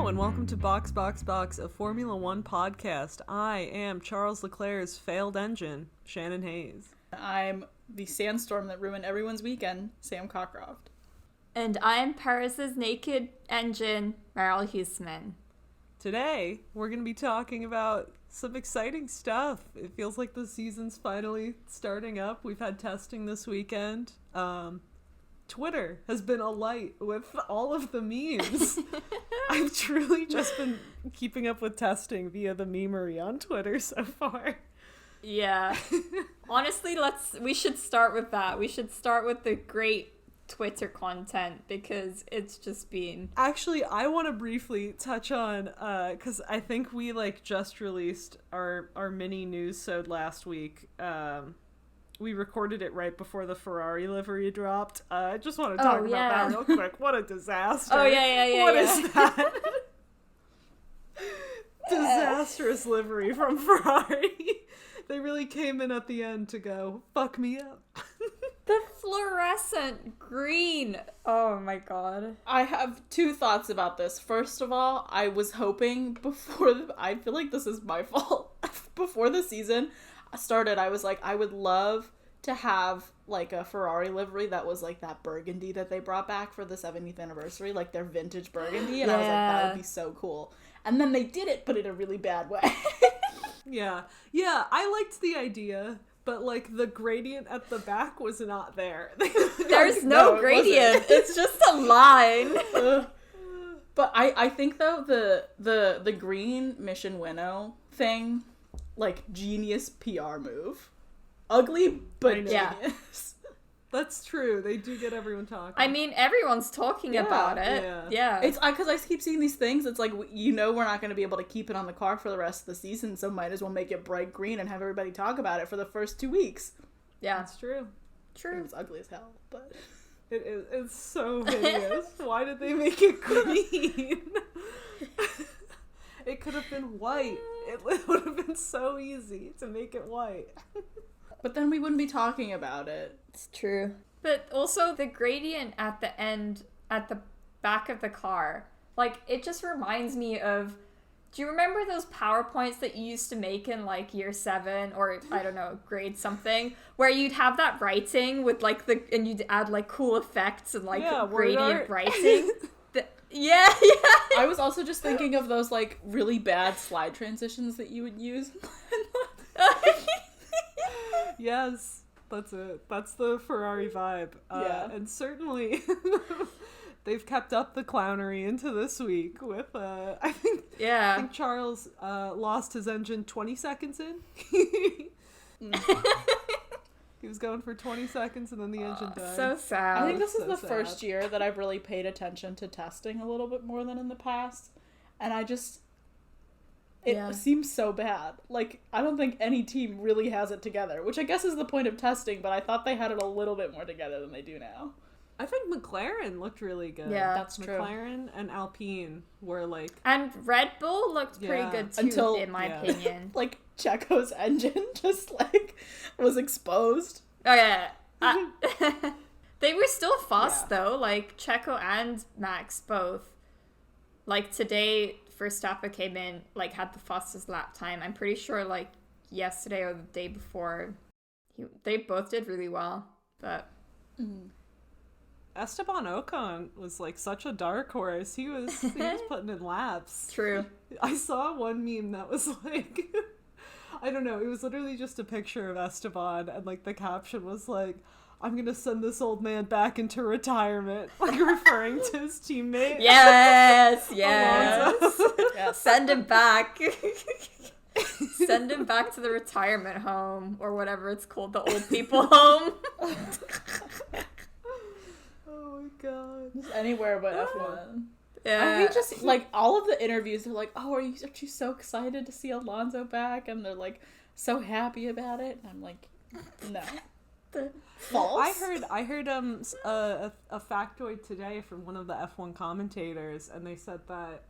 and welcome to Box, a Formula One podcast. I am Charles Leclerc's failed engine, Shannon Hayes. I'm the sandstorm that ruined everyone's weekend, Sam Cockcroft. And I'm Paris's naked engine, Meryl Huseman. Today, we're going to be talking about some exciting stuff. It feels like the season's finally starting up. We've had testing this weekend. Twitter has been alight with all of the memes. I've truly just been keeping up with testing via the memery on Twitter so far. Yeah. Honestly, we should start with that. We should start with the great Twitter content because it's just been... Actually, I want to briefly touch on, because I think we just released our mini news-sode last week. We recorded it right before the Ferrari livery dropped. I just want to talk about that real quick. What a disaster. Oh, yeah. What is that? Disastrous livery from Ferrari. They really came in at the end to go, fuck me up. The fluorescent green. Oh my god. I have two thoughts about this. First of all, I was hoping I feel like this is my fault. Before the season started, I was like, I would love to have a Ferrari livery that was that burgundy that they brought back for the 70th anniversary, their vintage burgundy, and I was like, that would be so cool. And then they did it, but in a really bad way. Yeah, I liked the idea, but the gradient at the back was not there. There's no gradient. It's just a line. But I think though the green Mission Winnow thing, genius PR move. Ugly, but genius. That's true. They do get everyone talking. I mean, everyone's talking about it. Yeah. It's because I keep seeing these things. It's we're not going to be able to keep it on the car for the rest of the season, so might as well make it bright green and have everybody talk about it for the first 2 weeks. Yeah. That's true. It was ugly as hell, but... It's so hideous. Why did they make it green? It could have been white. It would have been so easy to make it white. But then we wouldn't be talking about it. It's true. But also the gradient at the end, at the back of the car, it just reminds me of, do you remember those PowerPoints that you used to make in year 7 or I don't know, grade something, where you'd have that writing with and you'd add cool effects and gradient writing? Yeah. I was also just thinking of those really bad slide transitions that you would use. Yes, that's it. That's the Ferrari vibe. And certainly they've kept up the clownery into this week with, I think Charles lost his engine 20 seconds in. He was going for 20 seconds and then the engine died. So sad. I think this is the first year that I've really paid attention to testing a little bit more than in the past. And it seems so bad. I don't think any team really has it together, which I guess is the point of testing, but I thought they had it a little bit more together than they do now. I think McLaren looked really good. Yeah, that's true. McLaren and Alpine were And Red Bull looked pretty good too, in my opinion. Checo's engine just was exposed. Oh yeah. They were still fast though, Checo and Max both. Today, Verstappen came in, had the fastest lap time. I'm pretty sure, yesterday or the day before, they both did really well. But Esteban Ocon was such a dark horse. He was putting in laps. True. I saw one meme that was I don't know, it was literally just a picture of Esteban and the caption was I'm gonna send this old man back into retirement, referring to his teammate. Yes. Send him back. Send him back to the retirement home or whatever it's called, the old people home. Oh my god. Just anywhere but F1. Yeah. I hate just all of the interviews. They're aren't you so excited to see Alonso back? And they're so happy about it. And I'm no. False. I heard a factoid today from one of the F1 commentators, and they said that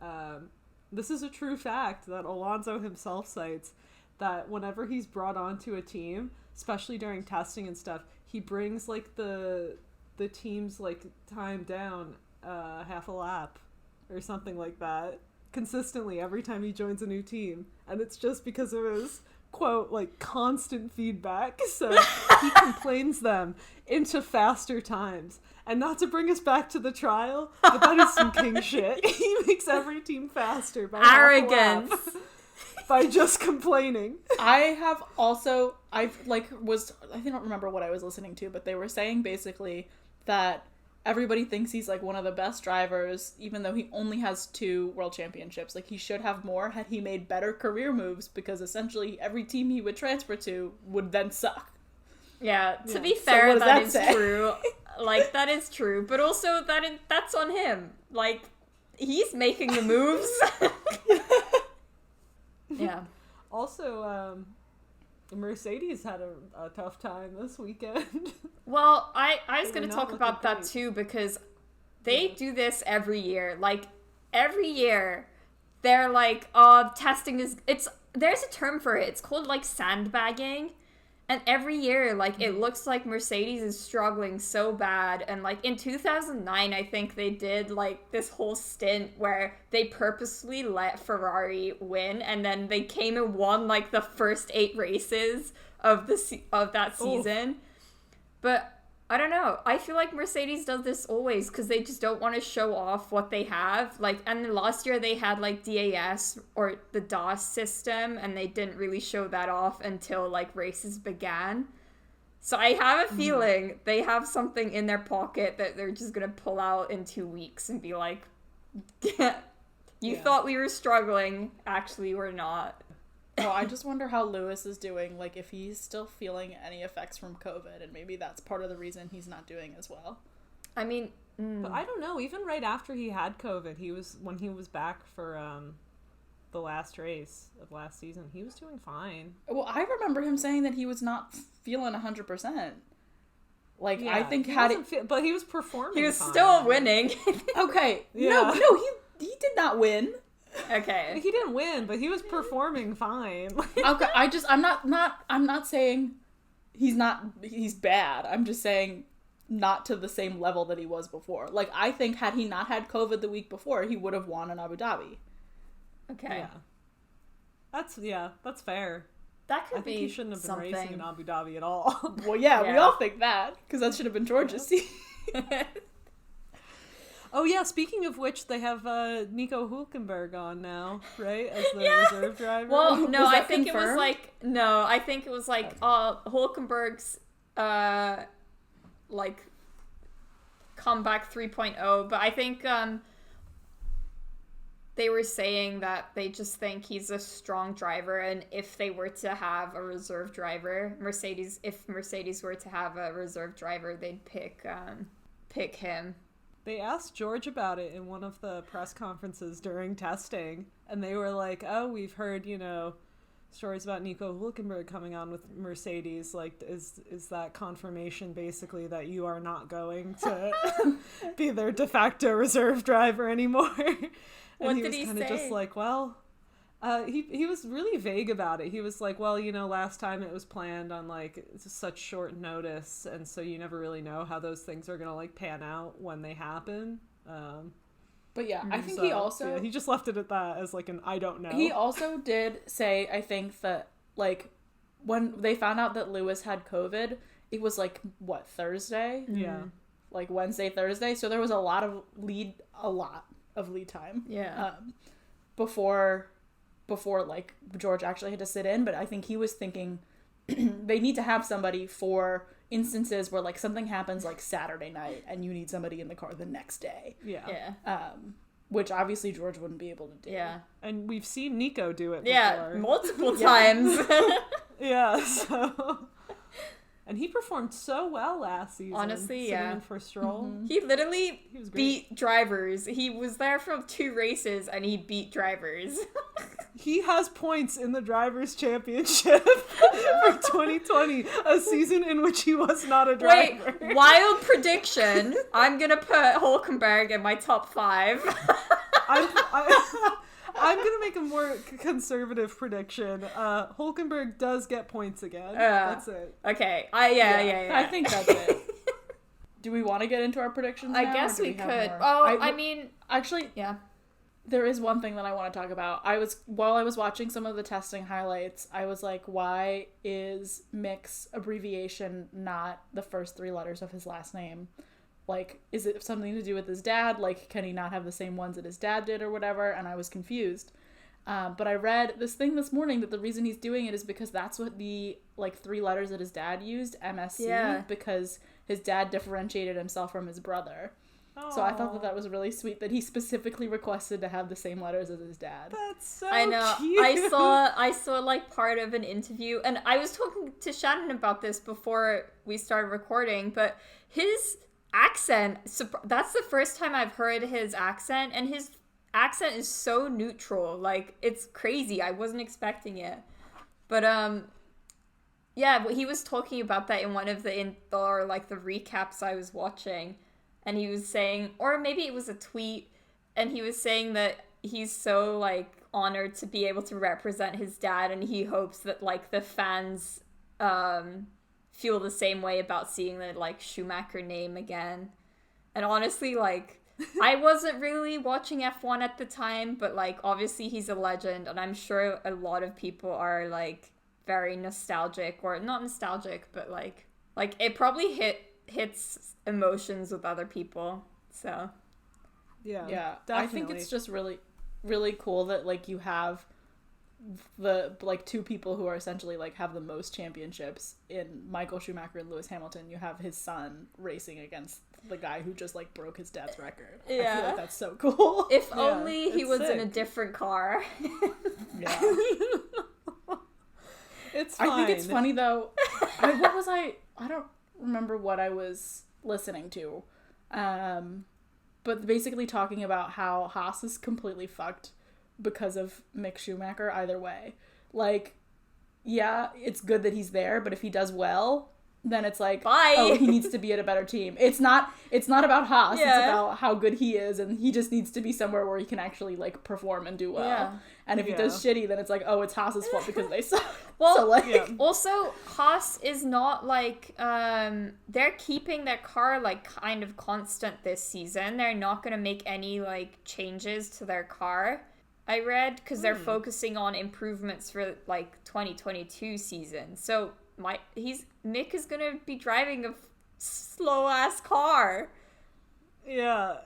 this is a true fact that Alonso himself cites, that whenever he's brought onto a team, especially during testing and stuff, he brings the team's time down half a lap or something like that. consistently every time he joins a new team, and it's just because of his quote like constant feedback. So he complains them into faster times. And not to bring us back to the trial, but that is some king shit. He makes every team faster by arrogance. By just complaining. I don't remember what I was listening to, but they were saying basically that everybody thinks he's like one of the best drivers, even though he only has 2 world championships. Like, he should have more had he made better career moves, because essentially every team he would transfer to would then suck. Yeah, to be fair, so that is true. Like, that is true, but also that's on him. Like, he's making the moves. Yeah. Also, Mercedes had a tough time this weekend. Well, I was going to not talk about looking that great. too, because they do this every year. Like, every year, they're like, oh, testing is... There's a term for it. It's called, like, sandbagging. And every year, like, it looks like Mercedes is struggling so bad. And, like, in 2009, I think they did, like, this whole stint where they purposely let Ferrari win. And then they came and won, like, the first 8 races of that season. But I don't know. I feel like Mercedes does this always because they just don't want to show off what they have. Like, and then last year they had like DAS or the DAS system, and they didn't really show that off until like races began. So I have a feeling they have something in their pocket that they're just gonna pull out in 2 weeks and be like, "You thought we were struggling, actually we're not." Oh, I just wonder how Lewis is doing, like, if he's still feeling any effects from COVID, and maybe that's part of the reason he's not doing as well. I mean, But I don't know. Even right after he had COVID, when he was back for the last race of last season, he was doing fine. Well, I remember him saying that he was not feeling 100%. Like, Yeah, I think but he was performing. he was fine. still winning. Okay, Yeah. no, he did not win. Okay. He didn't win, but he was performing fine. Okay, I'm not saying he's bad. I'm just saying not to the same level that he was before. Like, I think had he not had COVID the week before, he would have won in Abu Dhabi. Okay. Yeah. That's fair. That could I think be he shouldn't have been something. racing in Abu Dhabi at all. Well, yeah, we Yeah. all think that, because that should have been George's team. Oh yeah, speaking of which, they have Nico Hülkenberg on now, right? As the reserve driver. Well, no, Was I that think confirmed? I think it was like Hulkenberg's like comeback 3.0, but I think they were saying that they just think he's a strong driver, and if they were to have a reserve driver, if Mercedes were to have a reserve driver, they'd pick him. They asked George about it in one of the press conferences during testing, and they were like, "Oh, we've heard, stories about Nico Hülkenberg coming on with Mercedes. Like, is that confirmation basically that you are not going to be their de facto reserve driver anymore?" And What he did was he kind of say? just like, well, he was really vague about it. He was like, well, last time it was planned on like such short notice, and so you never really know how those things are gonna like pan out when they happen. But yeah, I think he just left it at that as like an I don't know. He also did say, I think, that like when they found out that Lewis had COVID, it was like what, Thursday? Yeah. Like Wednesday, Thursday. So there was a lot of lead time. Yeah. Before like George actually had to sit in, but I think he was thinking they need to have somebody for instances where like something happens like Saturday night and you need somebody in the car the next day. Yeah. Which obviously George wouldn't be able to do. Yeah. And we've seen Nico do it before. Yeah, multiple times. Yeah, so... And he performed so well last season. Honestly, sitting yeah. in for Stroll. He literally He was great. beat drivers. He was there for 2 races and he beat drivers. He has points in the Drivers' Championship for 2020, a season in which he was not a Wait, driver. wild prediction. I'm gonna put Hulkenberg in my top 5. I'm gonna make a more conservative prediction. Hulkenberg does get points again. That's it. Okay. Yeah. I think that's it. Do we want to get into our predictions I now, guess or do we have could. more? Oh, I mean, Actually, yeah. there is one thing that I want to talk about. While I was watching some of the testing highlights, I was like, why is Mick's abbreviation not the first 3 letters of his last name? Like, is it something to do with his dad? Like, can he not have the same ones that his dad did or whatever? And I was confused. But I read this thing this morning that the reason he's doing it is because that's what the, 3 letters that his dad used, MSC, because his dad differentiated himself from his brother. Aww. So I thought that was really sweet that he specifically requested to have the same letters as his dad. That's so I know. cute. I saw like part of an interview, and I was talking to Shannon about this before we started recording, but his accent, that's the first time I've heard his accent, and his accent is so neutral. Like, it's crazy. I wasn't expecting it. But yeah, he was talking about that in one of the recaps I was watching. And he was saying, or maybe it was a tweet, and he was saying that he's so, honored to be able to represent his dad, and he hopes that, the fans feel the same way about seeing the, Schumacher name again. And honestly, I wasn't really watching F1 at the time, but, obviously he's a legend, and I'm sure a lot of people are, very nostalgic, or not nostalgic, but, it probably hits emotions with other people, so yeah definitely. I think it's just really, really cool that you have the 2 people who are essentially have the most championships in Michael Schumacher and Lewis Hamilton. You have his son racing against the guy who just broke his dad's record. I feel like that's so cool. If only he was sick. in a different car. Yeah. It's fine. I think it's funny though. I don't remember what I was listening to, but basically talking about how Haas is completely fucked because of Mick Schumacher either way. Yeah, it's good that he's there, but if he does well, then it's bye. Oh, he needs to be at a better team. It's not about Haas. Yeah. It's about how good he is, and he just needs to be somewhere where he can actually perform and do well. Yeah. And if he does shitty, then it's oh, it's Haas's fault because they suck. Well, So, also Haas is not they're keeping their car kind of constant this season. They're not going to make any changes to their car, I read, because they're focusing on improvements for 2022 season. So Mick is going to be driving a slow ass car. Yeah.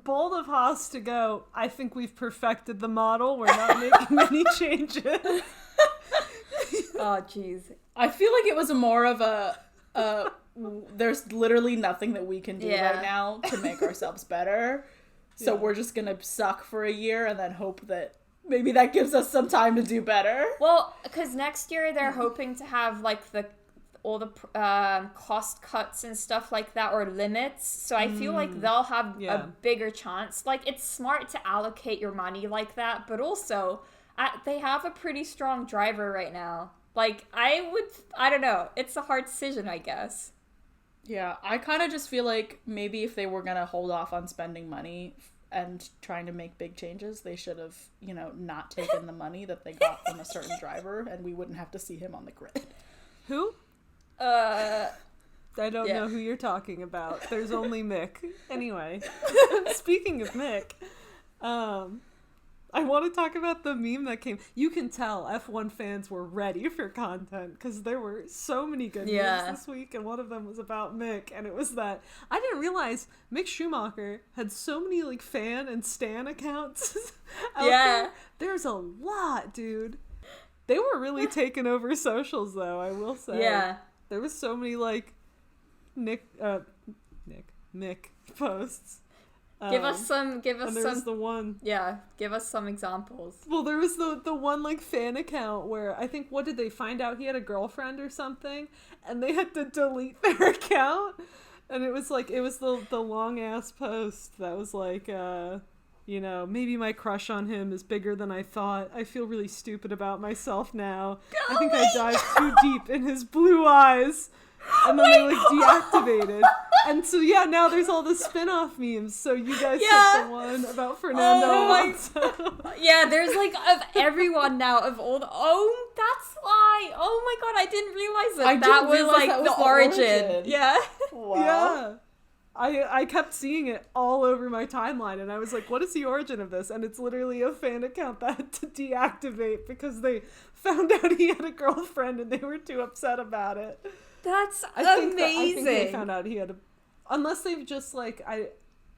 Bold of Haas to go, I think we've perfected the model. We're not making any changes. Oh, jeez. I feel like it was more of a there's literally nothing that we can do right now to make ourselves better. So we're just going to suck for a year and then hope that maybe that gives us some time to do better. Well, because next year they're hoping to have all the cost cuts and stuff like that, or limits. So I feel like they'll have a bigger chance. It's smart to allocate your money like that, but also they have a pretty strong driver right now. I don't know. It's a hard decision, I guess. Yeah, I kind of just feel like maybe if they were going to hold off on spending money and trying to make big changes, they should have, not taken the money that they got from a certain driver, and we wouldn't have to see him on the grid. Who? I don't know who you're talking about. There's only Mick. Anyway, speaking of Mick, I want to talk about the meme that came. You can tell F1 fans were ready for content because there were so many good memes this week, and one of them was about Mick, and it was that I didn't realize Mick Schumacher had so many fan and stan accounts out there. There's a lot, dude. They were really taking over socials, though, I will say. Yeah. There was so many Mick posts. Give us some. And there was the one. Yeah, give us some examples. Well, there was the one fan account where I think, what did they find out? He had a girlfriend or something, and they had to delete their account. And it was the long ass post that was maybe my crush on him is bigger than I thought. I feel really stupid about myself now. I think I dived too deep in his blue eyes. And then they deactivated. And so now there's all the spin-off memes. So you guys sent the one about Fernando Alonso. Yeah, there's of everyone now of all the that's why. Oh my god, I didn't realize that. That was the origin. Yeah. Wow. Yeah. I kept seeing it all over my timeline, and I was like, what is the origin of this? And it's literally a fan account that had to deactivate because they found out he had a girlfriend and they were too upset about it. That's I amazing. think they found out he had a... Unless they've just, like,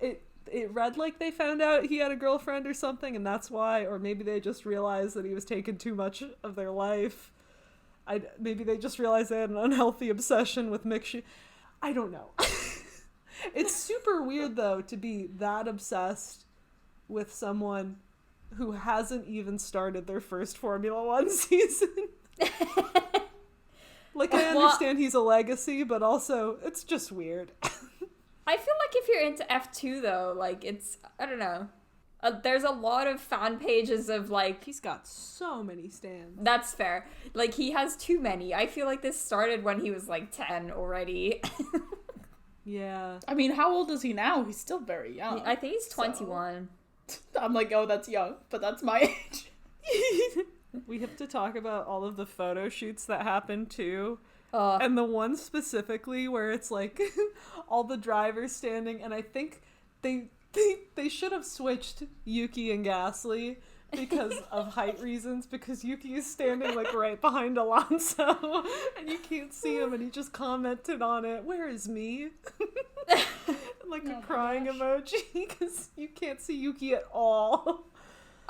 it read like they found out he had a girlfriend or something, and that's why, or maybe they just realized that he was taking too much of their life. Maybe they just realized they had an unhealthy obsession with Mick. I don't know. It's super weird, though, to be that obsessed with someone who hasn't even started their first Formula One season. Like, I understand he's a legacy, but also, it's just weird. I feel like if you're into F2, though, like, it's, I don't know. There's a lot of fan pages of, like... He's got so many stands. That's fair. Like, he has too many. I feel like this started when he was, like, 10 already. Yeah. I mean, how old is he now? He's still very young. I think he's 21. So. I'm like, oh, that's young, but that's my age. We have to talk about all of the photo shoots that happened, too. Oh. And the one specifically where it's like all the drivers standing, and I think they should have switched Yuki and Gasly because of height reasons, because Yuki is standing like right behind Alonso and you can't see him, and he just commented on it, "Where is me?" Like a crying emoji because you can't see Yuki at all.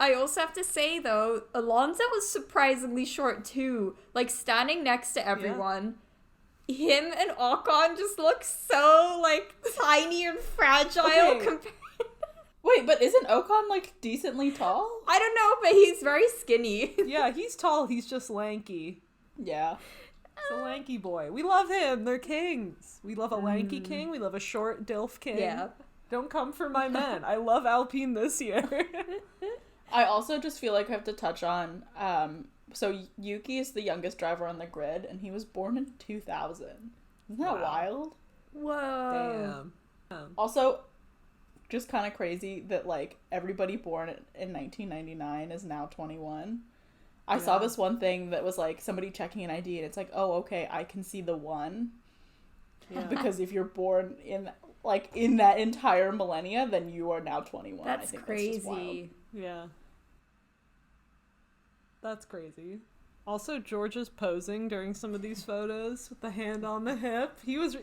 I also have to say, though, Alonso was surprisingly short, too. Like, standing next to everyone, him and Ocon just look so, like, tiny and fragile. Okay. Wait, but isn't Ocon, like, decently tall? I don't know, but he's very skinny. Yeah, he's tall. He's just lanky. Yeah. He's a lanky boy. We love him. They're kings. We love a lanky king. We love a short DILF king. Yeah. Don't come for my men. I love Alpine this year. I also just feel like I have to touch on, so Yuki is the youngest driver on the grid, and he was born in 2000. Isn't that wild? Whoa. Damn. Also, just kind of crazy that, like, everybody born in 1999 is now 21. I saw this one thing that was, like, somebody checking an ID, and it's like, oh, okay, I can see the one. Yeah. Because if you're born in, like, in that entire millennia, then you are now 21. That's I think crazy. That's just wild. Yeah. That's crazy. Also, George is posing during some of these photos with the hand on the hip. He was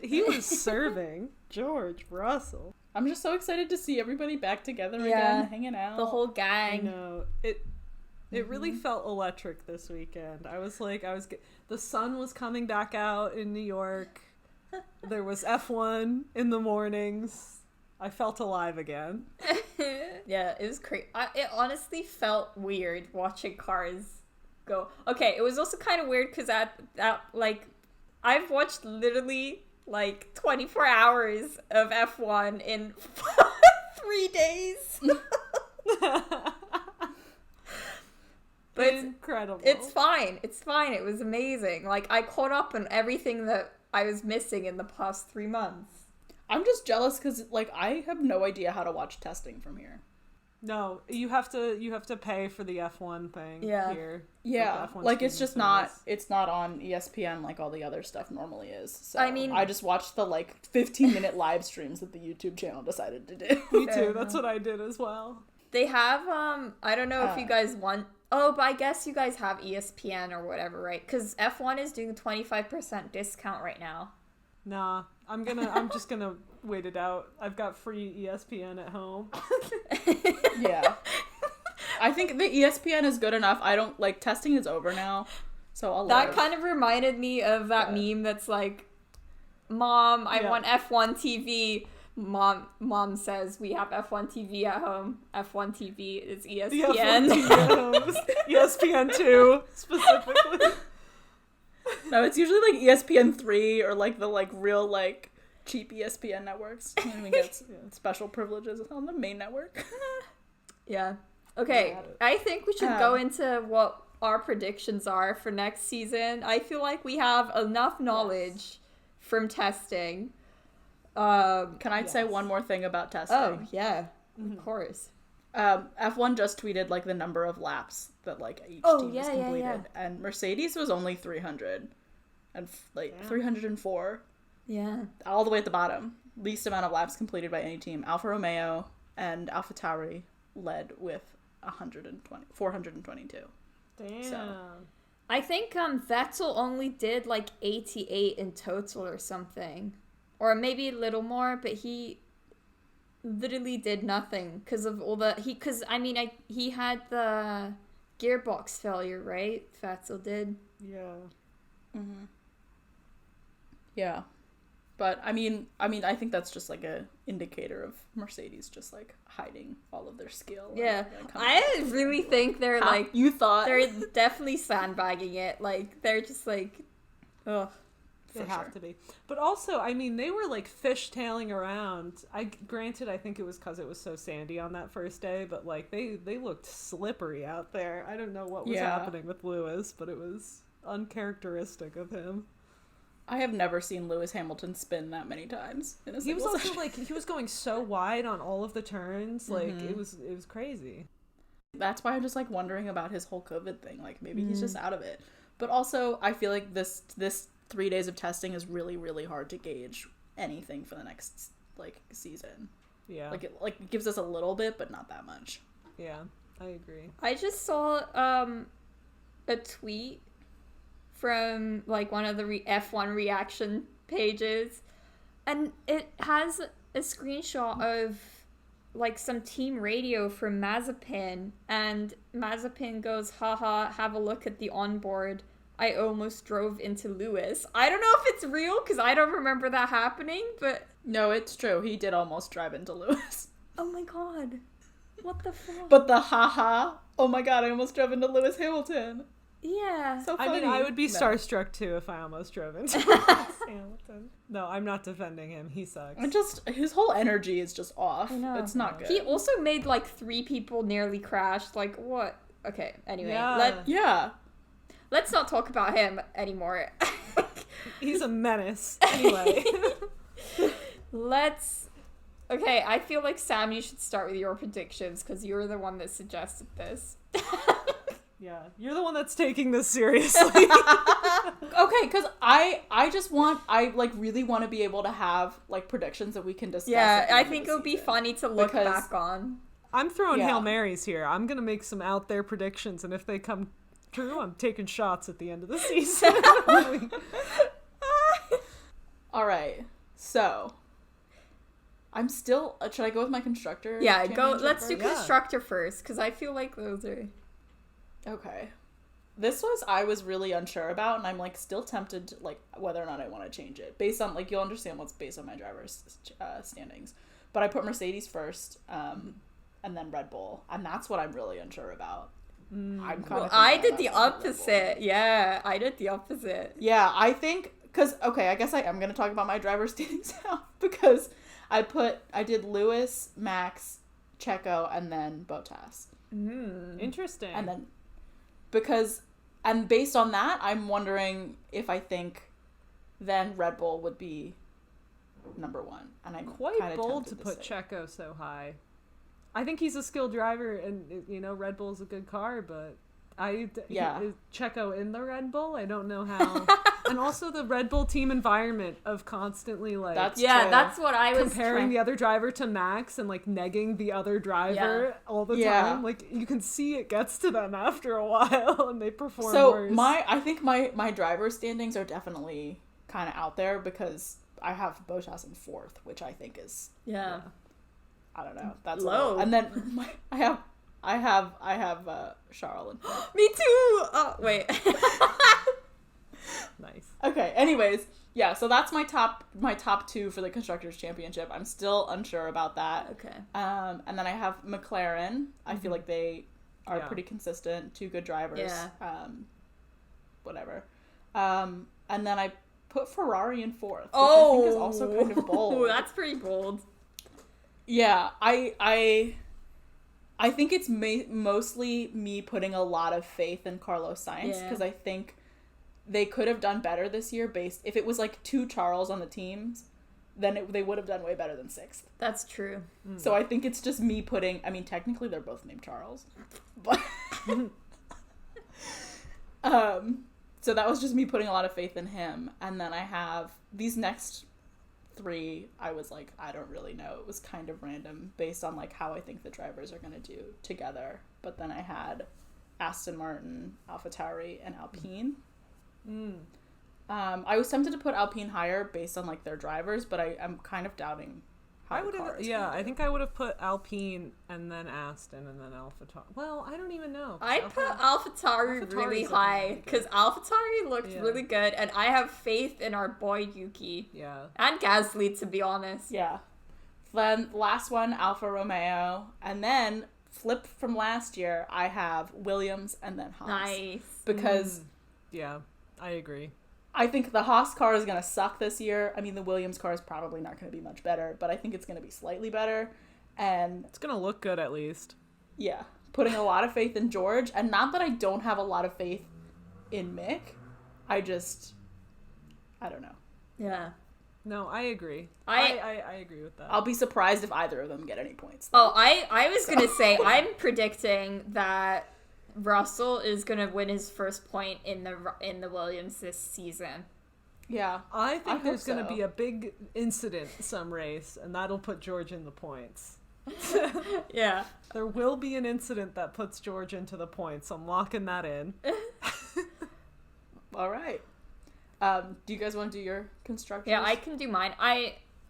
serving. George Russell. I'm just so excited to see everybody back together again, hanging out. The whole gang. I know. It really felt electric this weekend. The sun was coming back out in New York. There was F1 in the mornings. I felt alive again. Yeah, it was crazy. It honestly felt weird watching cars go. Okay, it was also kind of weird because like, I've watched literally like 24 hours of F1 in 3 days. But incredible. It's fine. It's fine. It was amazing. Like, I caught up on everything that I was missing in the past 3 months. I'm just jealous because, like, I have no idea how to watch testing from here. No, you have to pay for the F1 thing here. Yeah, like it's just not on ESPN like all the other stuff normally is. So I mean, I just watched the like 15-minute live streams that the YouTube channel decided to do. Me too. That's what I did as well. They have I don't know if you guys want. Oh, but I guess you guys have ESPN or whatever, right? Because F1 is doing a 25% discount right now. Nah, I'm just gonna wait it out. I've got free ESPN at home. Yeah. I think the ESPN is good enough. I don't, like, testing is over now, so I'll That kind of reminded me of that meme that's like, Mom, I want F1 TV. Mom says, we have F1 TV at home. F1 TV is ESPN. The F1 TV at home is ESPN2, specifically. No, it's usually like ESPN3 or like the like real like cheap ESPN networks. And we get special privileges on the main network. Yeah. Okay, I think we should go into what our predictions are for next season. I feel like we have enough knowledge from testing. Can I say one more thing about testing? Oh, yeah. Of course. F1 just tweeted like the number of laps that like each team has completed, and Mercedes was only 300 and 304. Yeah, all the way at the bottom. least amount of laps completed by any team. Alfa Romeo and AlphaTauri led with 422. Damn. So. I think Vettel only did like 88 in total or something. Or maybe a little more, but he literally did nothing because of all the... he had the gearbox failure, right? Vettel did. Yeah. Mm-hmm. Yeah. But I think that's just like a indicator of Mercedes just like hiding all of their skill. Yeah. And, I really think they're like... You thought... They're definitely sandbagging it. Like, they're just like... Ugh. They have to be. But also, I mean, they were like fishtailing around. Granted, I think it was because it was so sandy on that first day, but like they looked slippery out there. I don't know what was happening with Lewis, but it was uncharacteristic of him. I have never seen Lewis Hamilton spin that many times in a He was single also session. like, he was going so wide on all of the turns. Like, it was crazy. That's why I'm just like wondering about his whole COVID thing. Like maybe he's just out of it. But also, I feel like this 3 days of testing is really, really hard to gauge anything for the next like season. Yeah. Like it gives us a little bit, but not that much. Yeah, I agree. I just saw a tweet from like one of the F1 reaction pages, and it has a screenshot of like some team radio from Mazepin, and Mazepin goes, haha, have a look at the onboard. I almost drove into Lewis. I don't know if it's real because I don't remember that happening, but... No, it's true. He did almost drive into Lewis. Oh my god. What the fuck? But the haha, oh my god, I almost drove into Lewis Hamilton. Yeah. So funny. I mean, I would be starstruck too if I almost drove into Hamilton. No, I'm not defending him. He sucks. His whole energy is just off. I know. It's not good. He also made like 3 people nearly crash. Like, what? Okay, anyway. Yeah. Let's not talk about him anymore. He's a menace. Anyway. Okay, I feel like Sam, you should start with your predictions because you were the one that suggested this. Yeah, you're the one that's taking this seriously. Okay, because I really want to be able to have like predictions that we can discuss. Yeah, I think it would be funny to look back on. I'm throwing Hail Marys here. I'm gonna make some out there predictions, and if they come true, I'm taking shots at the end of the season. All right, so I'm still. Should I go with my constructor? Yeah, go. Let's do first? constructor first because I feel like those are. Okay. I was really unsure about, and I'm like still tempted to, like whether or not I want to change it based on like you'll understand what's based on my driver's standings. But I put Mercedes first, and then Red Bull, and that's what I'm really unsure about. I did the opposite. Yeah, I did the opposite. Yeah, I think I guess I am gonna talk about my driver's standings now because I did Lewis, Max, Checo, and then Bottas. Interesting. And then and based on that, I'm wondering if I think then Red Bull would be number 1. And I'm quite bold to put Checo so high. I think he's a skilled driver, and Red Bull's a good car, but is Checo in the Red Bull? I don't know how. And also the Red Bull team environment of constantly like that's what I was comparing the other driver to Max and like negging the other driver all the time. Like you can see it gets to them after a while, and they perform worse. I think my driver standings are definitely kind of out there because I have Bottas in 4th, which I think is I don't know. That's low. And then I have Charles in 4th. Me too. Oh wait. Nice. Okay. Anyways, yeah. So that's my top 2 for the Constructors' Championship. I'm still unsure about that. Okay. And then I have McLaren. I feel like they are pretty consistent. 2 good drivers. Yeah. Whatever. And then I put Ferrari in 4th, which I think is also kind of bold. That's pretty bold. Yeah. I think it's mostly me putting a lot of faith in Carlos Sainz because I think they could have done better this year if it was like 2 Charles on the teams, then they would have done way better than 6th. That's true. So I think it's just me technically they're both named Charles, but so that was just me putting a lot of faith in him. And then I have these next 3, I was like, I don't really know. It was kind of random based on like how I think the drivers are going to do together. But then I had Aston Martin, AlphaTauri, and Alpine. I was tempted to put Alpine higher based on like their drivers, but I'm kind of doubting how the car is gonna do. I think I would have put Alpine and then Aston and then AlphaTauri. Well, I don't even know. I put AlphaTauri really high because AlphaTauri looked really good, and I have faith in our boy Yuki. Yeah. And Gasly, to be honest. Yeah. Then last one, Alfa Romeo, and then flip from last year, I have Williams and then Haas. Nice. Because yeah, I agree. I think the Haas car is going to suck this year. I mean, the Williams car is probably not going to be much better, but I think it's going to be slightly better. And it's going to look good at least. Yeah. Putting a lot of faith in George. And not that I don't have a lot of faith in Mick. I don't know. Yeah. No, I agree. I agree with that. I'll be surprised if either of them get any points. Oh, I was going to say, I'm predicting that Russell is going to win his first point in the Williams this season. Yeah. I think there's going to be a big incident some race, and that'll put George in the points. Yeah. There will be an incident that puts George into the points. I'm locking that in. All right. Do you guys want to do your constructors? Yeah, I can do mine.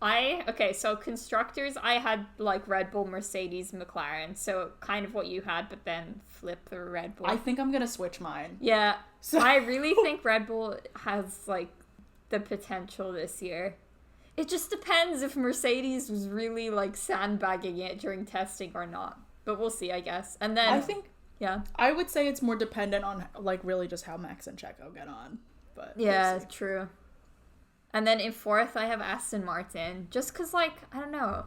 Okay, so constructors, I had like Red Bull, Mercedes, McLaren, so kind of what you had, but then flip the Red Bull. I think I'm gonna switch mine. Yeah, so I really think Red Bull has like the potential this year. It just depends if Mercedes was really like sandbagging it during testing or not, but we'll see, I guess. And then I think, yeah, I would say it's more dependent on like really just how Max and Checo get on. But yeah, we'll see. true. And then in fourth, I have Aston Martin. Just because, like, I don't know.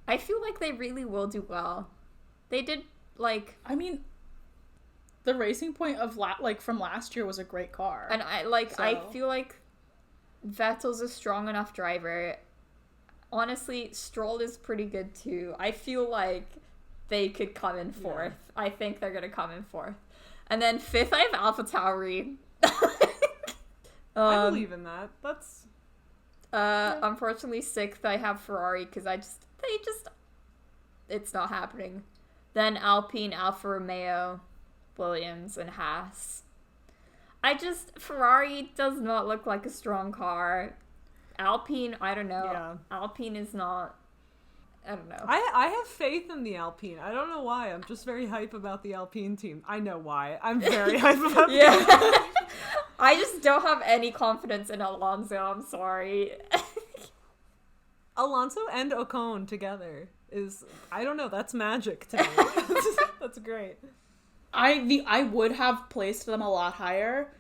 I feel like they really will do well. They did, like... I mean, the Racing Point of, from last year was a great car. And I feel like Vettel's a strong enough driver. Honestly, Stroll is pretty good, too. I feel like they could come in fourth. Yeah. I think they're going to come in fourth. And then fifth, I have AlphaTauri. I believe in that. That's unfortunately sixth I have Ferrari because it's not happening. Then Alpine, Alfa Romeo, Williams, and Haas. Ferrari does not look like a strong car. Alpine, I don't know. Yeah. Alpine is not. I don't know. I have faith in the Alpine. I don't know why. I'm just very hype about the Alpine team. I know why. I'm very hype about the Alpine. I just don't have any confidence in Alonso. I'm sorry. Alonso and Ocon together is, I don't know, that's magic to me. That's great. I would have placed them a lot higher,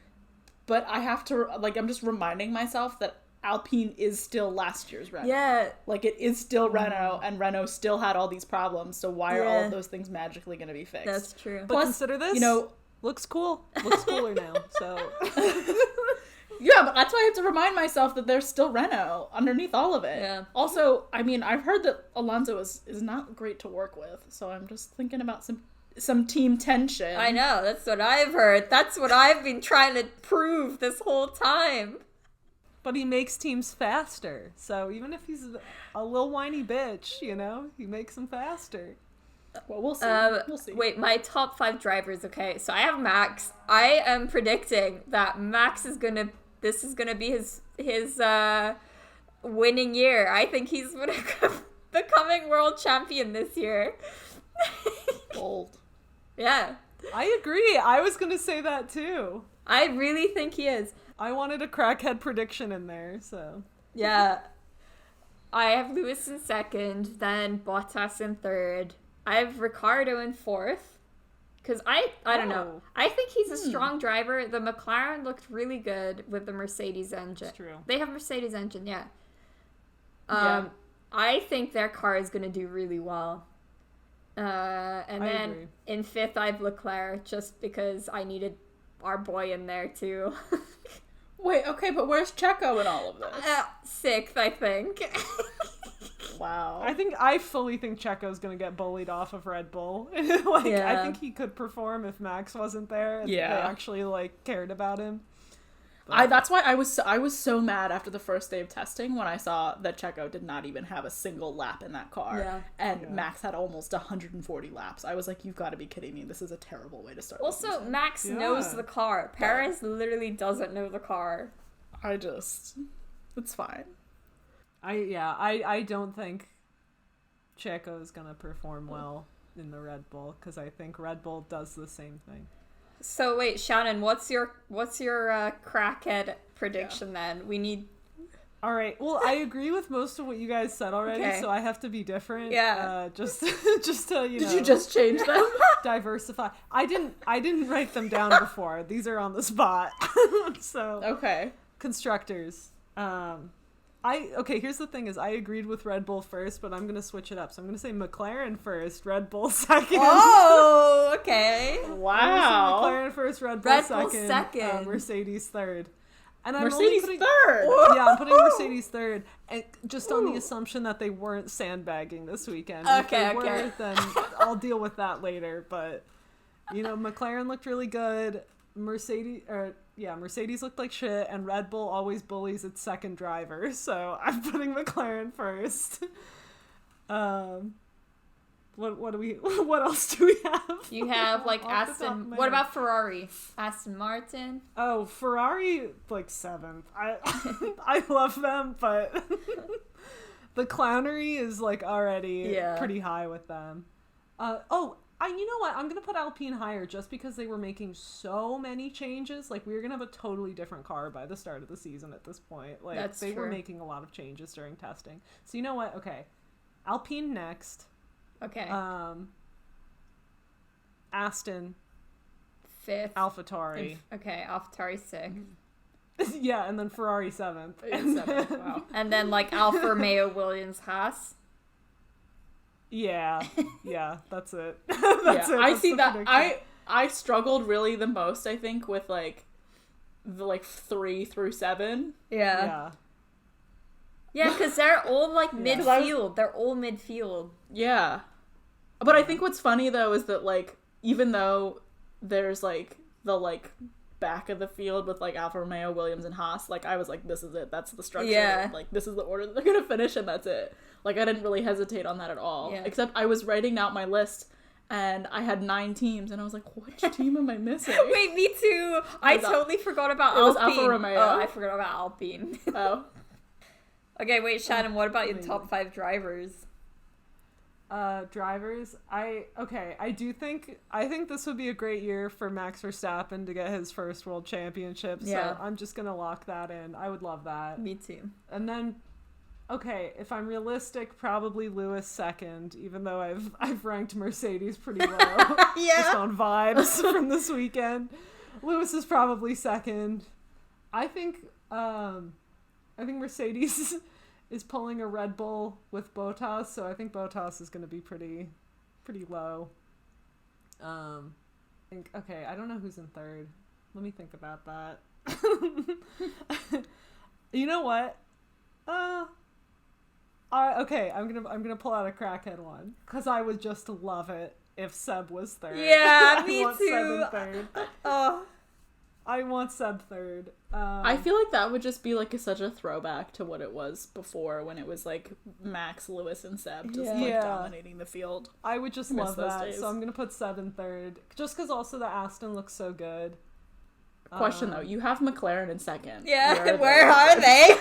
but I have to, I'm just reminding myself that Alpine is still last year's Renault. Yeah. It is still Renault, and Renault still had all these problems, so why are all of those things magically going to be fixed? That's true. But plus, consider this, looks cool. Looks cooler now, so... Yeah, but that's why I have to remind myself that there's still Renault underneath all of it. Yeah. Also, I mean, I've heard that Alonso is not great to work with, so I'm just thinking about some team tension. I know, that's what I've heard. That's what I've been trying to prove this whole time. But he makes teams faster. So even if he's a little whiny bitch, he makes them faster. Well, we'll see. We'll see. Wait, my top 5 drivers, okay. So I have Max. I am predicting that Max this is gonna be his winning year. I think he's becoming world champion this year. Bold. Yeah. I agree. I was gonna say that too. I really think he is. I wanted a crackhead prediction in there, so. Yeah. I have Lewis in second, then Bottas in third. I have Ricciardo in fourth. Because I don't know. I think he's a strong driver. The McLaren looked really good with the Mercedes engine. That's true. They have Mercedes engine, yeah. Yeah. I think their car is going to do really well. And I then agree. in fifth, I have Leclerc, just because I needed our boy in there, too. Wait, okay, but where's Checo in all of this? Sixth, I think. Wow. I fully think Checo's gonna get bullied off of Red Bull. I think he could perform if Max wasn't there and they actually cared about him. That's why I was so mad after the first day of testing when I saw that Checo did not even have a single lap in that car, and Max had almost 140 laps. I was like, you've got to be kidding me! This is a terrible way to start. Also, Max knows the car. Perez literally doesn't know the car. It's fine. I don't think Checo is gonna perform well in the Red Bull, because I think Red Bull does the same thing. So wait, Shannon, what's your crackhead prediction then? We need. All right. Well, I agree with most of what you guys said already, so I have to be different. Yeah. Just to Did you just change them? Diversify. I didn't write them down before. These are on the spot. So okay. Constructors. Here's the thing is I agreed with Red Bull first, but I'm gonna switch it up. So I'm gonna say McLaren first, Red Bull second. Oh, okay. Wow. McLaren first, Red Bull second. Mercedes third. And I'm Mercedes putting, third. Yeah, I'm putting Mercedes third, and just on the assumption that they weren't sandbagging this weekend. If they were, then I'll deal with that later. But McLaren looked really good. Mercedes looked like shit, and Red Bull always bullies its second driver, so I'm putting McLaren first. What else do we have? You have like Aston. What about Ferrari? Aston Martin. Oh, Ferrari like 7th. I love them, but the clownery is like already pretty high with them. You know what? I'm going to put Alpine higher just because they were making so many changes. Like, we were going to have a totally different car by the start of the season at this point. Like, they were making a lot of changes during testing. So, you know what? Okay. Alpine next. Okay. Aston. 5th. AlphaTauri. Okay, AlphaTauri 6th. Yeah, and then Ferrari 7th. Wow. And then, like, Alfa Romeo Williams Haas. Yeah, that's it. That's it. I see that. I struggled really the most, I think, with like the 3 through 7. Yeah, because they're all like midfield. They're all midfield. Yeah, but I think what's funny though is that like even though there's like the back of the field with like Alfa Romeo, Williams, and Haas, like I was like, this is it. That's the structure. Yeah. Like this is the order that they're gonna finish, and that's it. Like I didn't really hesitate on that at all. Yeah. Except I was writing out my list, and I had 9 teams, and I was like, which team am I missing? Wait, me too. I totally forgot about Alpine. It was Alfa Romeo. Oh, I forgot about Alpine. Oh. Okay, wait, Shannon. What about your top 5 drivers? Drivers, I think this would be a great year for Max Verstappen to get his first world championship, so I'm just gonna lock that in. I would love that. Me too. And then if I'm realistic, probably Lewis second, even though I've ranked Mercedes pretty low. Just on vibes from this weekend. Lewis is probably second. I think Mercedes is pulling a Red Bull with Bottas, so I think Bottas is going to be pretty low. I don't know who's in third. Let me think about that. You know what? I'm gonna pull out a crackhead one because I would just love it if Seb was third. Yeah, me too. Seb in third. I want Seb third. I feel like that would just be like such a throwback to what it was before when it was like Max, Lewis, and Seb just dominating the field. I would just love that. Days. So I'm gonna put Seb in third, just because also the Aston looks so good. Question though, you have McLaren in second. Yeah, where are they?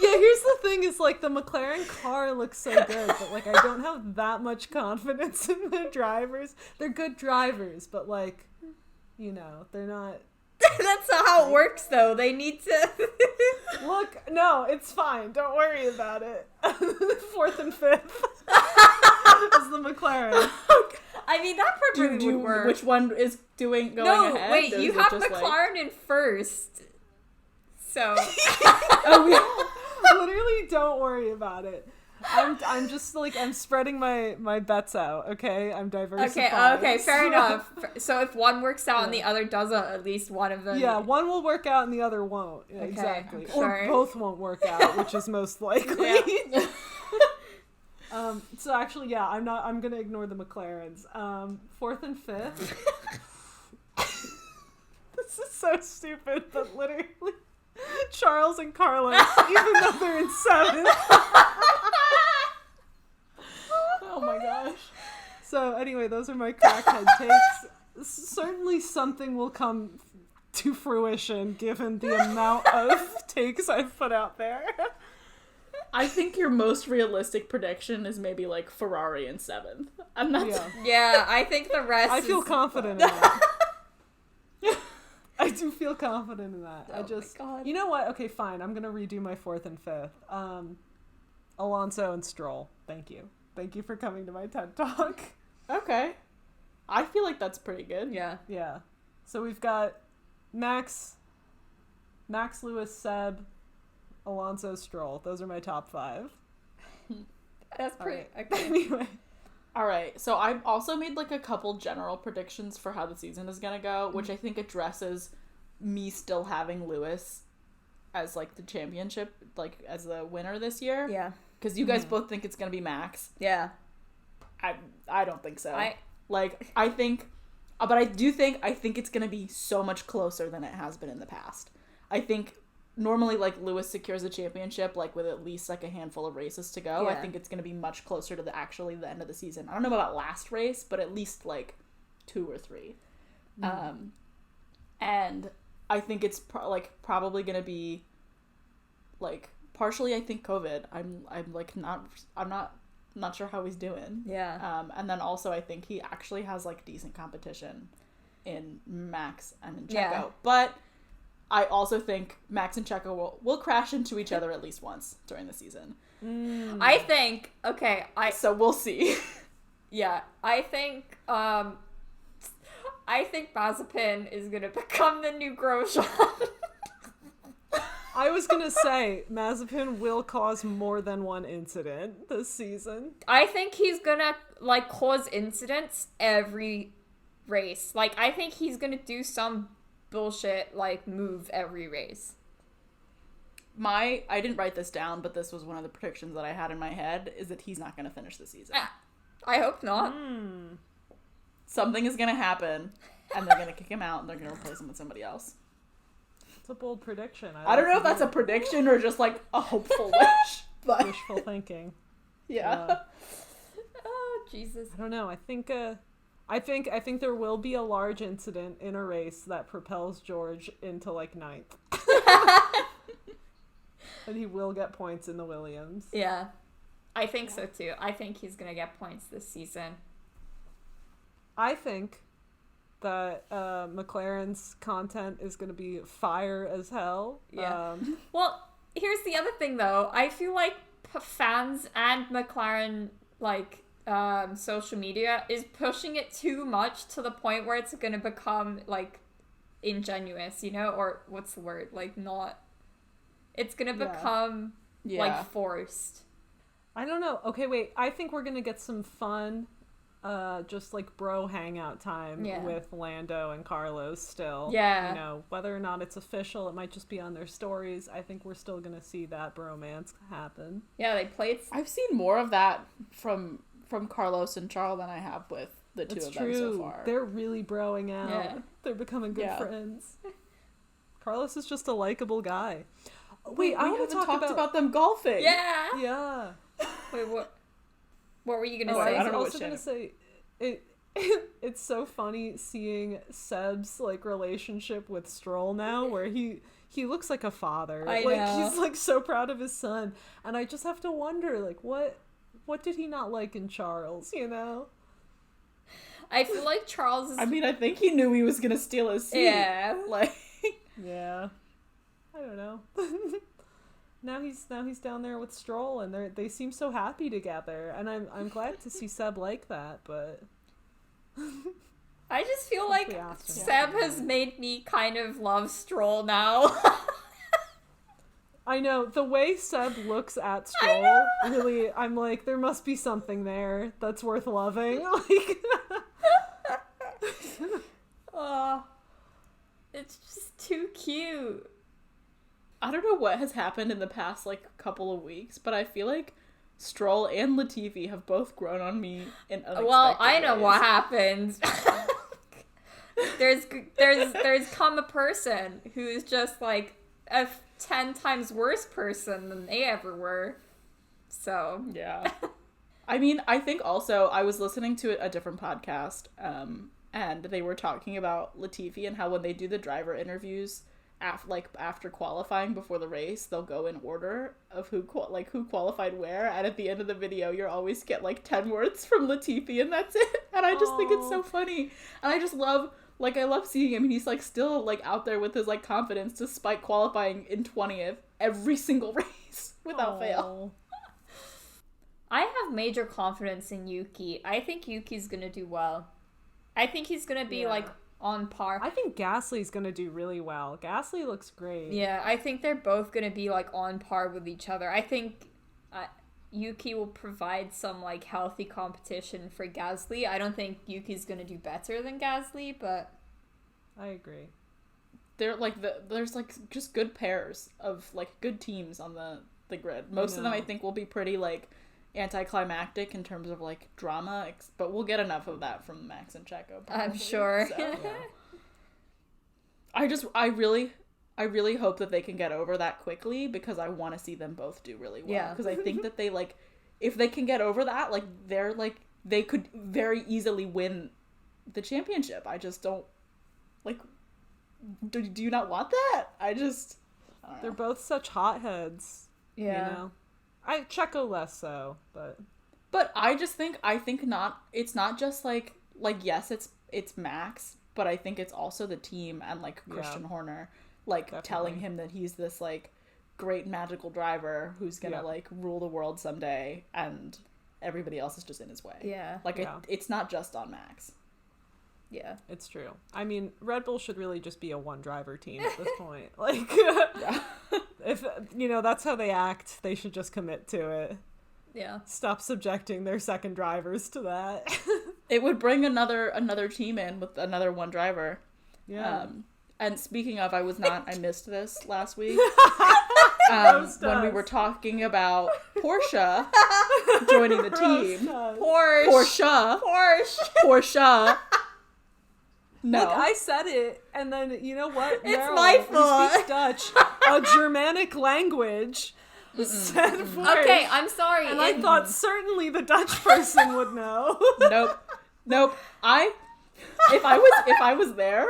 Yeah, here's the thing: is like the McLaren car looks so good, but like I don't have that much confidence in the drivers. They're good drivers, but like, they're not. That's not how it works, though. They need to. Look, no, it's fine. Don't worry about it. 4th and 5th is the McLaren. I mean, that probably would work. Which one is going ahead? No, wait, you have McLaren in first. So. Literally, don't worry about it. I'm just like, I'm spreading my bets out, okay? I'm diversifying. Okay, fair enough. So if one works out and the other doesn't, at least one of them... Yeah, one will work out and the other won't. Yeah, exactly. Or both won't work out, which is most likely. Yeah. So actually, I'm gonna ignore the McLarens. 4th and 5th. This is so stupid, but literally, Charles and Carlos, even though they're in 7th. Oh my gosh. So anyway, those are my crackhead takes. Certainly something will come to fruition given the amount of takes I've put out there. I think your most realistic prediction is maybe like Ferrari in 7th. And that's Yeah, I think the rest I feel confident in that. I do feel confident in that. Oh my God. You know what? Okay, fine. I'm going to redo my 4th and 5th. Alonso and Stroll. Thank you. Thank you for coming to my TED Talk. Okay. I feel like that's pretty good. Yeah. Yeah. So we've got Max, Lewis, Seb, Alonso, Stroll. Those are my top 5. That's pretty. Right. Okay. Anyway. All right. So I've also made like a couple general predictions for how the season is going to go, which I think addresses me still having Lewis as like the championship, like as the winner this year. Yeah. Because you guys both think it's going to be Max. Yeah. I don't think so. I think it's going to be so much closer than it has been in the past. I think normally like Lewis secures a championship like with at least like a handful of races to go. I think it's going to be much closer to the end of the season. I don't know about last race, but at least like 2 or 3. And I think it's probably going to be like partially I think COVID. I'm not sure how he's doing. Yeah. And then also I think he actually has like decent competition in Max and in Checo. Yeah. But I also think Max and Checo will crash into each other at least once during the season. I think So we'll see. yeah, I think Mazepin is gonna become the new Grosjean. I was going to say, Mazepin will cause more than one incident this season. I think he's gonna like cause incidents every race. Like I think he's gonna do some bullshit like move every race. I didn't write this down, but this was one of the predictions that I had in my head, is that he's not going to finish the season. I hope not. Something is going to happen, and they're going to kick him out, and they're going to replace him with somebody else. It's a bold prediction. I don't know if that's a prediction or just like a hopeful wish, but wishful thinking. Yeah. Oh Jesus! I don't know. I think there will be a large incident in a race that propels George into like 9th. And he will get points in the Williams. Yeah, I think so too. I think he's gonna get points this season. I think that McLaren's content is going to be fire as hell. Yeah. Well, here's the other thing though. I feel like fans and McLaren like social media is pushing it too much to the point where it's going to become like ingenuous, you know, or what's the word? Like not. It's going to become like forced. I don't know. Okay, wait. I think we're going to get some fun just like bro hangout time with Lando and Carlos still. Yeah. You know, whether or not it's official, it might just be on their stories. I think we're still going to see that bromance happen. Yeah, they played. I've seen more of that from Carlos and Charles than I have with the two of them so far. They're really broing out. Yeah. They're becoming good friends. Carlos is just a likable guy. Wait, I we want haven't to talk talked about them golfing. Yeah. Yeah. Wait, what were you gonna I say? was also gonna say it's so funny seeing Seb's like relationship with Stroll now, where he looks like a father. I like know. he's like so proud of his son, and I just have to wonder like what did he not like in Charles, you know? I feel like Charles is. I mean, I think he knew he was gonna steal his seat. Yeah. Like. Yeah. I don't know. Now he's down there with Stroll, and they seem so happy together, and I'm glad to see Seb like that, but I just feel like Hopefully Seb has made me kind of love Stroll now. I know the way Seb looks at Stroll, really, I'm like, there must be something there that's worth loving. Like, it's just too cute. I don't know what has happened in the past, like, couple of weeks, but I feel like Stroll and Latifi have both grown on me in unexpected Well, I know ways. what happened. there's come a person who's just like a 10 times worse person than they ever were. So yeah. I mean, I think also I was listening to a different podcast, and they were talking about Latifi and how when they do the driver interviews after qualifying before the race, they'll go in order of who qualified where, and at the end of the video you always get like 10 words from Latifi and that's it. And I just think it's so funny, and I just love I love seeing him, and he's like still like out there with his like confidence despite qualifying in 20th every single race without fail. I have major confidence in Yuki. I think Yuki's gonna do well. I think he's gonna be like on par. I think Gasly's gonna do really well. Gasly looks great. Yeah, I think they're both gonna be like on par with each other. I think Yuki will provide some like healthy competition for Gasly. I don't think Yuki's gonna do better than Gasly, but I agree. They're like there's like just good pairs of like good teams on the grid. Most of them I think will be pretty like anticlimactic in terms of like drama, but we'll get enough of that from Max and Checo probably, I'm sure. So, yeah. I really hope that they can get over that quickly, because I want to see them both do really well, because I think that they like, if they can get over that, like they're like they could very easily win the championship. I just don't like, do you not want that? I don't know. They're both such hotheads. Yeah. You know? Checo less so, but I think not. It's not just like yes, it's Max, but I think it's also the team and like Christian Horner, like definitely telling him that he's this like great magical driver who's gonna like rule the world someday, and everybody else is just in his way. Yeah, like it's not just on Max. Yeah, it's true. I mean, Red Bull should really just be a one driver team at this point. Like, if that's how they act, they should just commit to it. Yeah. Stop subjecting their second drivers to that. It would bring another team in with another one driver. Yeah. And speaking of, I missed this last week. When we were talking about Porsche joining the team. Porsche. No. Look, I said it, and then, you know what? It's Meryl, my fault. Who speaks Dutch, a Germanic language, said Porsche. Okay, I'm sorry. And I thought certainly the Dutch person would know. Nope. If I was there,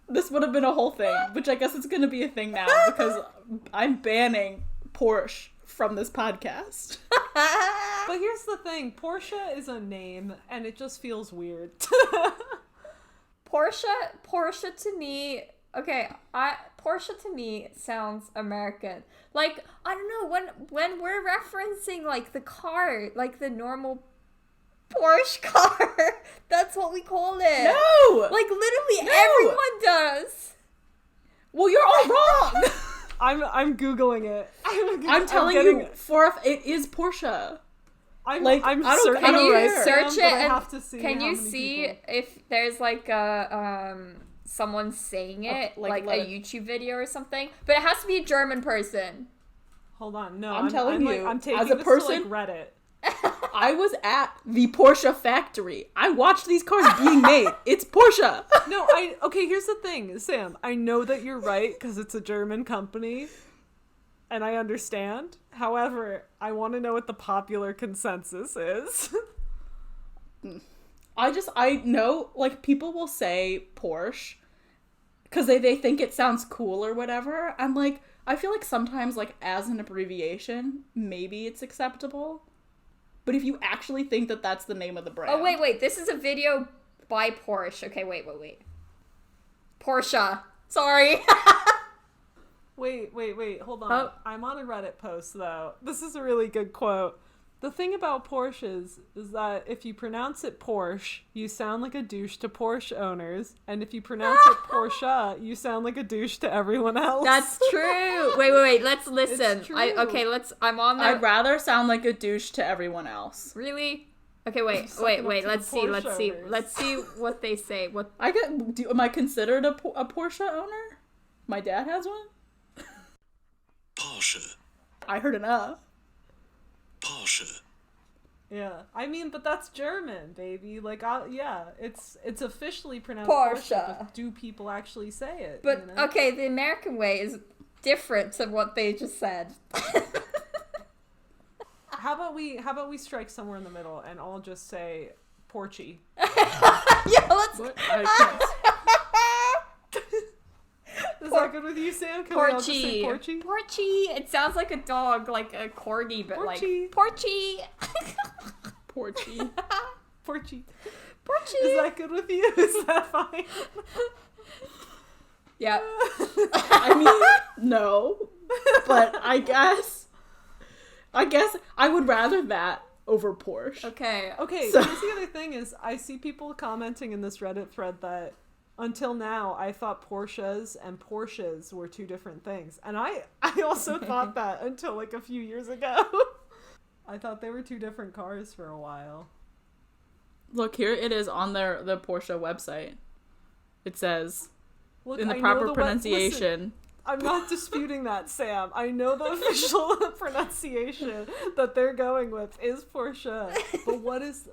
this would have been a whole thing, which I guess it's going to be a thing now, because I'm banning Porsche from this podcast. But here's the thing, Porsche is a name, and it just feels weird. Porsche to me, Porsche to me sounds American. Like, I don't know, when we're referencing like the car, like the normal Porsche car, that's what we call it. No! Like literally everyone does. Well, you're all wrong. I'm Googling it. I'm telling you, it is Porsche. I'm certain. Can you search it and can you see if there's like a someone saying it, like a YouTube video or something? But it has to be a German person. Hold on, no, I'm telling you, I'm taking as a this person, to, like, Reddit. I was at the Porsche factory. I watched these cars being made. It's Porsche. No, okay, here's the thing, Sam. I know that you're right because it's a German company, and I understand. However, I want to know what the popular consensus is. I know, like, people will say Porsche because they think it sounds cool or whatever. And, like, I feel like sometimes, like, as an abbreviation, maybe it's acceptable. But if you actually think that that's the name of the brand... Oh, wait. This is a video by Porsche. Okay, wait. Porsche. Sorry. Wait, hold on. Oh. I'm on a Reddit post, though. This is a really good quote. The thing about Porsches is that if you pronounce it Porsche, you sound like a douche to Porsche owners. And if you pronounce it Porsche, you sound like a douche to everyone else. That's true. Wait. Let's listen. It's true. I'm on there. I'd rather sound like a douche to everyone else. Really? Okay, wait. Let's see what they say. Am I considered a Porsche owner? My dad has one? Porsche. I heard enough. Porsche. Yeah, I mean, but that's German, baby. Like, yeah, it's officially pronounced Porsche. but do people actually say it? But you know? okay, the American way is different to what they just said. How about we strike somewhere in the middle and all just say Porchy? Yeah, let's. What? I can't. Is that good with you, Sam? Can we all just say Porchy. Porchy? Porchy. It sounds like a dog, like a corgi, but Porchy. like Porchy. Porchy. Porchy. Porchy. Is that good with you? Is that fine? Yeah. I mean, no. But I guess I would rather that over Porsche. Okay. Okay, So- here's the other thing is I see people commenting in this Reddit thread that until now I thought Porsches and Porsches were two different things. And I also thought that until like a few years ago. I thought they were two different cars for a while. Look, here it is on the Porsche website. It says, Look, in the I know proper listen, pronunciation. I'm not disputing that, Sam. I know the official pronunciation that they're going with is Porsche. But what is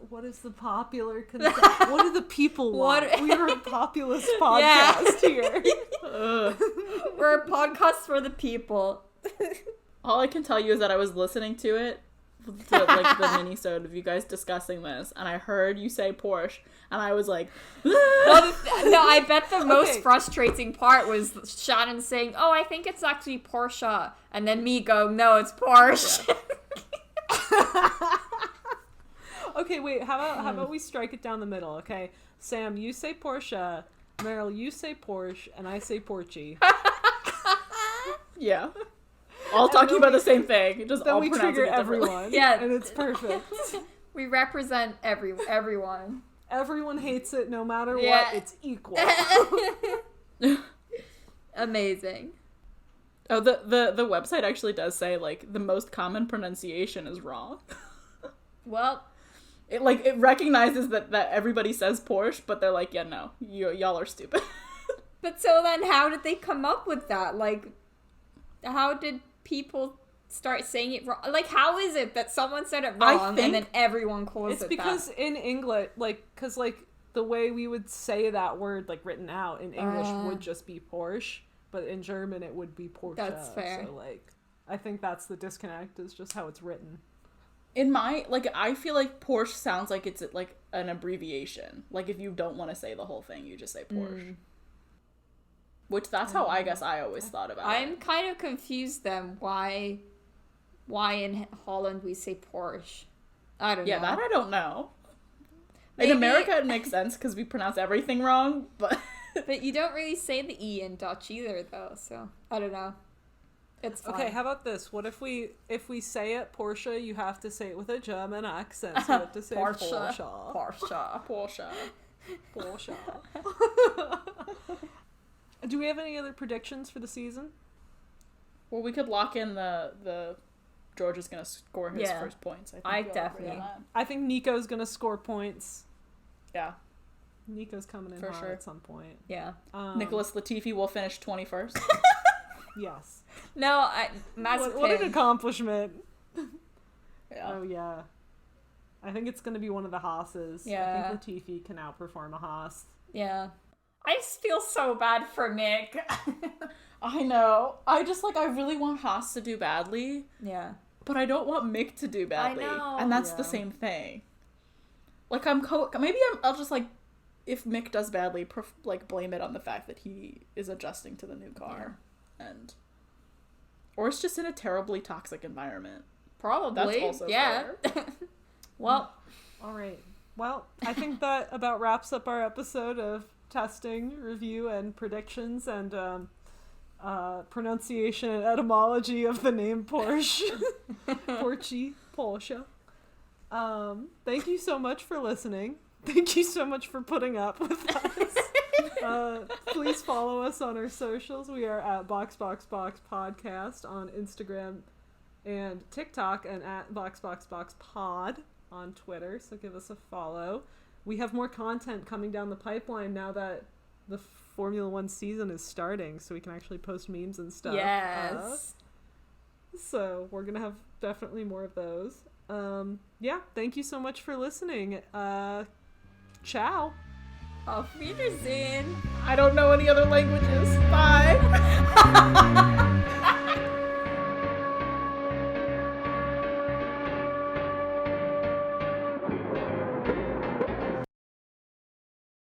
the popular concept? What do the people want? What- We are a populist podcast here. Ugh. We're a podcast for the people. All I can tell you is that I was listening to it, like the mini-sode of you guys discussing this, and I heard you say Porsche, and I was like, No, I bet the most Okay. frustrating part was Shannon saying, "Oh, I think it's actually Porsche," and then me go, "No, it's Porsche." Okay, wait. How about we strike it down the middle? Okay, Sam, you say Porsche. Meryl, you say Porsche, and I say Porchy. yeah. All talking about the same thing, just Then all we pronouncing trigger it differently. everyone. Yeah. And it's perfect. We represent everyone. Everyone hates it no matter Yeah. what. It's equal. Amazing. Oh, the website actually does say, like, the most common pronunciation is wrong. Well, It recognizes that everybody says Porsche, but they're like, yeah, no, y'all are stupid. but so then how did they come up with that? Like, how did people start saying it wrong? Like, how is it that someone said it I wrong think and then everyone calls It's it because that? in English, because the way we would say that word, like written out in English, would just be Porsche, but in German it would be Porsche. That's fair. So I think that's the disconnect, is just how it's written. In my, I feel like Porsche sounds like it's, like, an abbreviation. Like, if you don't want to say the whole thing, you just say Porsche. Which, that's how I guess I always thought about it. I'm kind of confused then why in Holland we say Porsche. I don't know. Yeah, that I don't know. Maybe- In America, it makes sense because we pronounce everything wrong, but... But you don't really say the E in Dutch either, though, so I don't know. It's fine. Okay, how about this? What if we say it Porsche, you have to say it with a German accent, so you have to say Porsche. Porsche. Porsche. Porsche. Porsche. Do we have any other predictions for the season? Well, we could lock in the George is going to score his Yeah. first points. I I think we'll agree on definitely- that. I think Nico's gonna score points. Yeah, Nico's coming in For hot sure. at some point. Yeah. Nicholas Latifi will finish 21st. Yes. No, Mazepin. What an accomplishment. Yeah. Oh, yeah. I think it's going to be one of the Haas's. Yeah. I think Latifi can outperform a Haas. Yeah. I just feel so bad for Mick. I know. I really want Haas to do badly, Yeah. but I don't want Mick to do badly. know. And that's the Yeah. same thing. Like, I'll just, like, if Mick does badly, blame it on the fact that he is adjusting to the new car. And... Or it's just in a terribly toxic environment. Probably. That's also yeah. Well, All right. Well, I think that about wraps up our episode of testing, review, and predictions, and pronunciation and etymology of the name Porsche. Porsche. Thank you so much for listening. Thank you so much for putting up with us. Please follow us on our socials. We are at BoxBoxBox Podcast on Instagram and TikTok, and at BoxBoxBoxPod on Twitter, so give us a follow. We have more content coming down the pipeline now that the Formula One season is starting, so we can actually post memes and stuff. yes. So we're gonna have definitely more of those. Yeah, thank you so much for listening. Ciao. Auf Wiedersehen. I don't know any other languages. Bye.